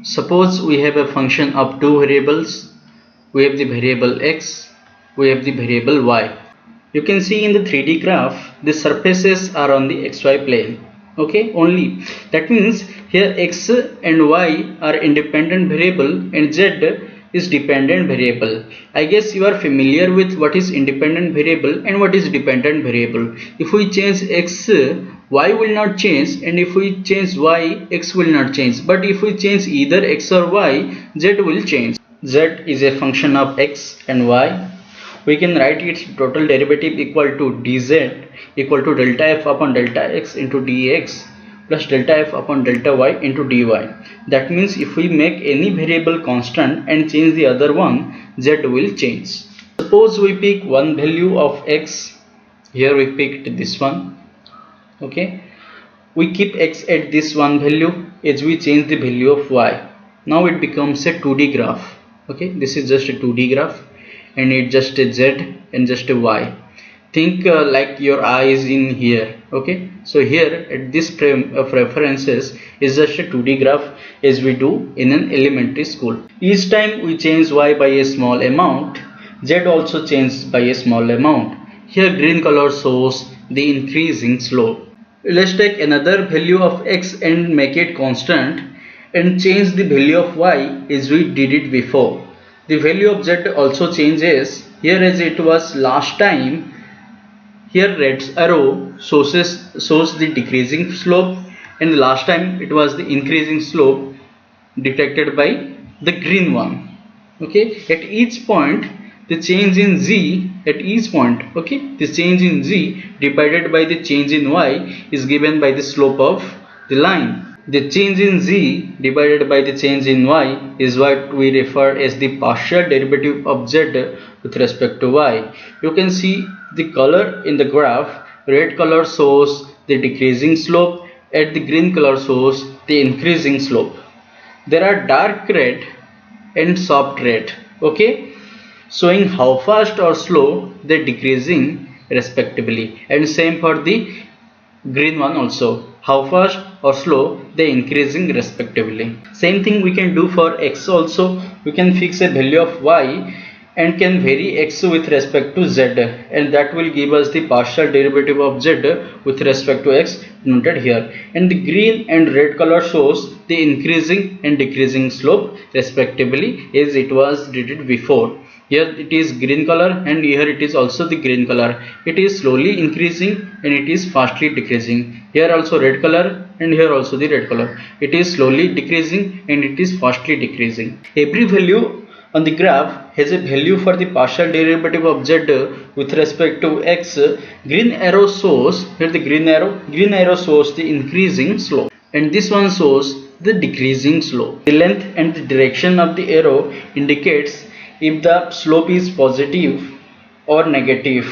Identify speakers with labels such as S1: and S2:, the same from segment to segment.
S1: Suppose we have a function of two variables. We have the variable x, we have the variable y. You can see in the 3D graph, the surfaces are on the xy plane. Okay, only. That means here x and y are independent variable and z is dependent variable. I guess you are familiar with what is independent variable and what is dependent variable. If we change x, y will not change, and if we change y, x will not change. But if we change either x or y, z will change. Z is a function of x and y. We can write its total derivative equal to dz equal to delta f upon delta x into dx plus delta f upon delta y into dy. That means if we make any variable constant and change the other one, z will change. Suppose we pick one value of x. Here we picked this one. Okay, we keep x at this one value as we change the value of y. Now it becomes a 2D graph. Okay, this is just a 2D graph and it's just a z and just a y. Think like your eye is in here. Okay, so here at this frame of references is just a 2D graph as we do in an elementary school. Each time we change y by a small amount, z also changes by a small amount. Here green color shows the increasing slope. Let's take another value of x and make it constant and change the value of y as we did it before. The value of z also changes. Here as it was last time, here red arrow shows the decreasing slope, and last time it was the increasing slope detected by the green one. Okay, at each point the change in z at each point, okay, the change in z divided by the change in y is given by the slope of the line. The change in z divided by the change in y is what we refer as the partial derivative of z with respect to y. You can see the color in the graph. Red color shows the decreasing slope, and the green color shows the increasing slope. There are dark red and soft red, okay, showing how fast or slow they are decreasing respectively, and same for the green one also, how fast or slow they increasing respectively. Same thing we can do for x also. We can fix a value of y and can vary x with respect to z, and that will give us the partial derivative of z with respect to x noted here. And the green and red color shows the increasing and decreasing slope respectively as it was did before. Here it is green color and here it is also the green color. It is slowly increasing and it is fastly decreasing. Here also red color and here also the red color. It is slowly decreasing and it is fastly decreasing. Every value on the graph has a value for the partial derivative of z with respect to x. Green arrow shows, here the green arrow shows the increasing slope, and this one shows the decreasing slope. The length and the direction of the arrow indicates if the slope is positive or negative,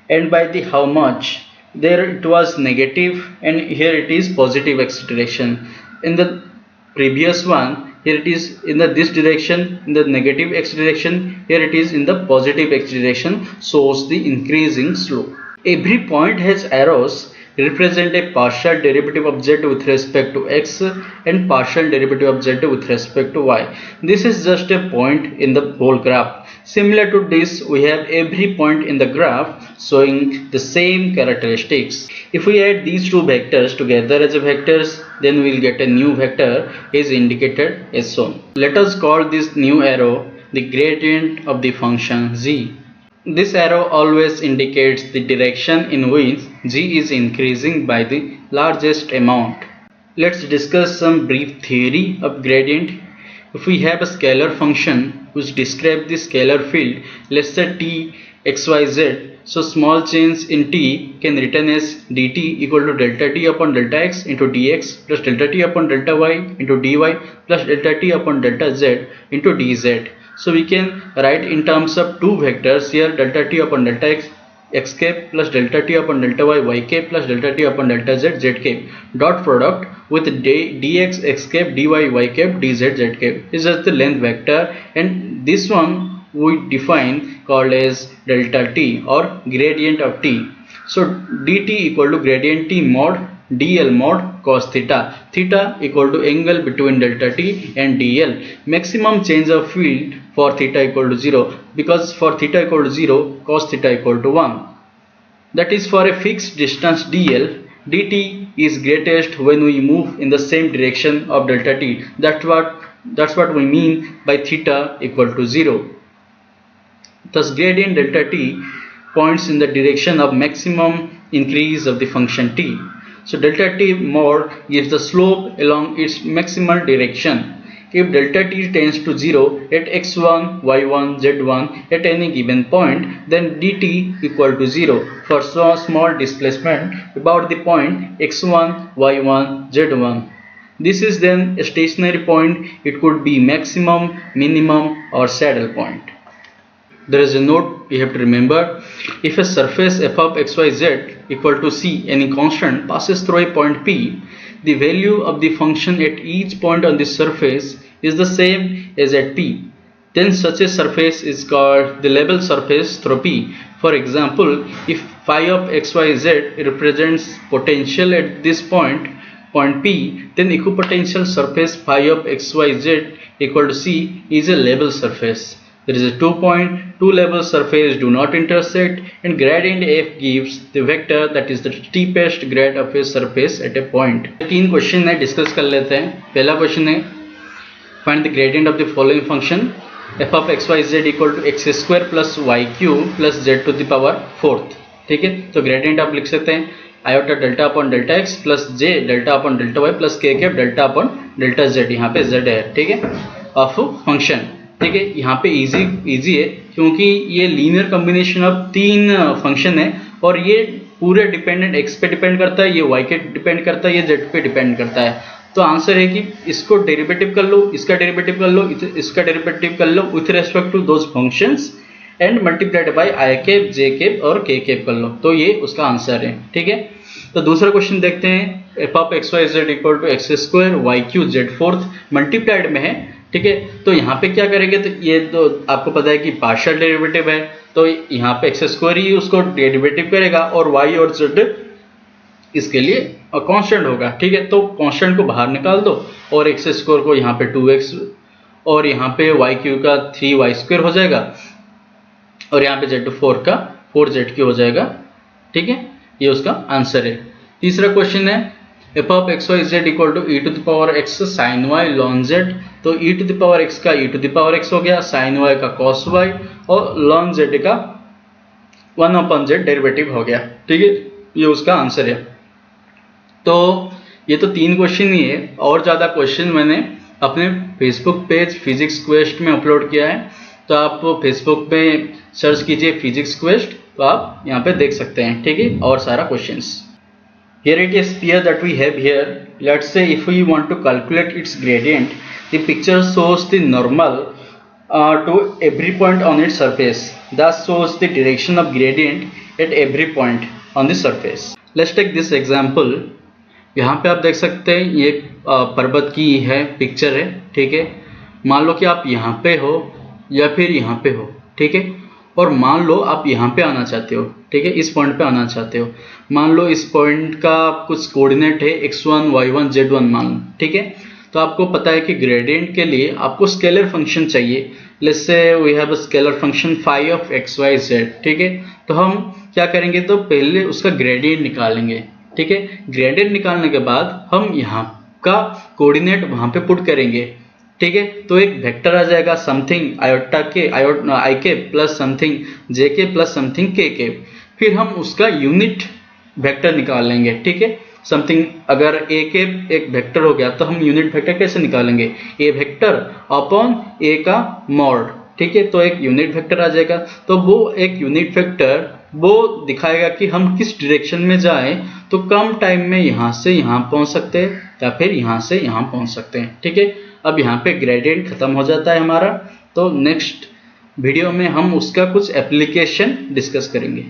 S1: and by the how much. There it was negative and here it is positive acceleration. In the previous one, here it is in this direction, in the negative x direction, here it is in the positive x direction, shows the increasing slope. Every point has arrows represent a partial derivative of z with respect to x and partial derivative of z with respect to y. This is just a point in the whole graph. Similar to this, we have every point in the graph showing the same characteristics. If we add these two vectors together as a vectors, then we will get a new vector is indicated as shown. Let us call this new arrow the gradient of the function z. This arrow always indicates the direction in which g is increasing by the largest amount. Let's discuss some brief theory of gradient. If we have a scalar function which describes the scalar field, let's say t xyz, so small change in t can written as dt equal to delta t upon delta x into dx plus delta t upon delta y into dy plus delta t upon delta z into dz. So we can write in terms of two vectors here, delta t upon delta x cap plus delta t upon delta y cap plus delta t upon delta z cap, dot product with dx x cap dy y cap dz z cap is just the length vector, and this one we define called as delta t or gradient of t. So dt equal to gradient t mod dl mod cos theta. Theta equal to angle between delta t and dl. Maximum change of field for theta equal to 0, because for theta equal to 0, cos theta equal to 1. That is, for a fixed distance dl, dt is greatest when we move in the same direction of delta t. That's what we mean by theta equal to 0. Thus gradient delta t points in the direction of maximum increase of the function t. So delta t mod gives the slope along its maximal direction. If delta t tends to 0 at x1, y1, z1 at any given point, then dt equal to 0 for small displacement about the point x1, y1, z1. This is then a stationary point. It could be maximum, minimum or saddle point. There is a note you have to remember. If a surface f of xyz equal to c, any constant, passes through a point P, the value of the function at each point on the surface is the same as at P. Then such a surface is called the level surface through P. For example, if phi of xyz represents potential at this point P, then equipotential surface phi of xyz equal to c is a level surface. There is a 2 point, 2 level surface do not intersect, and gradient f gives the vector that is the steepest grade of a surface at a point. 3 question है, discuss कर लेते हैं. पहला question है, find the gradient of the following function f of xyz equal to x square plus y cube plus z to the power 4th. ठीक है, तो gradient आप लिख सकते हैं iota delta upon delta x plus j delta upon delta y plus k cap delta upon delta z. यहाँ पे z है, ठीक है, ऑफ फंक्शन. ठीक है, यहाँ पे इजी है क्योंकि ये लीनियर कॉम्बिनेशन ऑफ 3 फंक्शन है और ये पूरे डिपेंडेंट x पे डिपेंड करता है, ये y के डिपेंड करता है, ये z पे डिपेंड करता है. तो आंसर है कि इसको डेरिवेटिव कर लो, इसका डेरिवेटिव कर लो, इसका डेरिवेटिव कर लो with respect to those functions and multiplied by i cap, j cap और k कैप कर लो. तो ये उसका आंसर है. ठीक है, तो दूसरा क्वेश्चन देखते हैं. f of xyz equal to x square y cube z 4th multiplied में है. ठीक है, तो यहाँ पे क्या करेंगे, तो ये तो आपको पता है कि पार्शियल डेरिवेटिव है, तो यहाँ पे एक्स स्क्वायर ही उसको डेरिवेटिव करेगा और y और z इसके लिए कांस्टेंट होगा. ठीक है, तो कांस्टेंट को बाहर निकाल दो और एक्स स्क्वायर को यहाँ पे 2x और यहाँ पे वाई क्यू का 3y स्क्वायर हो जाएगा और यहाँ पे z4 का 4z क्यू हो जाएगा. ठीक है, ये उसका आंसर है. तीसरा क्वेश्चन है f of xyz equal to e to the power x sin y ln z. तो e to the power x का e to the power x हो गया, sin y का cos y और ln z का 1/z derivative हो गया. ठीक है, ये उसका आंसर है. तो ये तो 3 क्वेश्चन ही है, और ज़्यादा क्वेश्चन मैंने अपने फेसबुक पेज फिजिक्स क्वेस्ट में अपलोड किया है. तो आप फेसबुक पे सर्च कीजिए फिजिक्स क्वेस्ट, तो आप यहाँ पे देख सकते हैं. ठीक है, और सारा questions. Here it is sphere that we have here. Let's say if we want to calculate its gradient, the picture shows the normal to every point on its surface. Thus shows the direction of gradient at every point on the surface. Let's take this example. यहाँ पे आप देख सकते हैं ये पर्वत की है पिक्चर है. ठीक है, मान लो कि आप यहाँ पे हो या फिर यहाँ पे हो. ठीक है, और मान लो आप यहाँ पे आना चाहते हो. ठीक है, इस पॉइंट पे आना चाहते हो. मान लो इस पॉइंट का कुछ कोऑर्डिनेट है x1, y1, z1 मान लो. ठीक है, तो आपको पता है कि ग्रेडियंट के लिए आपको स्केलर फंक्शन चाहिए. Let's say we have a scalar function phi of x y z. ठीक है, तो हम क्या करेंगे, तो पहले उसका ग्रेडियंट निकालेंगे. ठीक है, ग्रेडियंट निकालने के बाद हम यहाँ का कोऑर्डिनेट वहाँ पे पुट करेंगे. ठीक है, तो एक वेक्टर आ जाएगा समथिंग आयोटा के आई के प्लस समथिंग जे के प्लस समथिंग के के. फिर हम उसका यूनिट वेक्टर निकाल लेंगे. ठीक है, समथिंग अगर ए के एक वेक्टर हो गया तो हम यूनिट वेक्टर कैसे निकालेंगे, ए वेक्टर अपॉन ए का मॉड. ठीक है, तो एक यूनिट वेक्टर आ जाएगा. तो वो एक यूनिट वेक्टर वो दिखाएगा कि हम किस डायरेक्शन में जाएं, तो कम टाइम में यहाँ से यहाँ पहुँच सकते हैं या फिर यहाँ से यहाँ पहुँच सकते हैं. ठीक है, अब यहाँ पे ग्रेडियंट खत्म हो जाता है हमारा. तो नेक्स्ट वीडियो में हम उसका कुछ एप्लीकेशन डिस्कस करेंगे.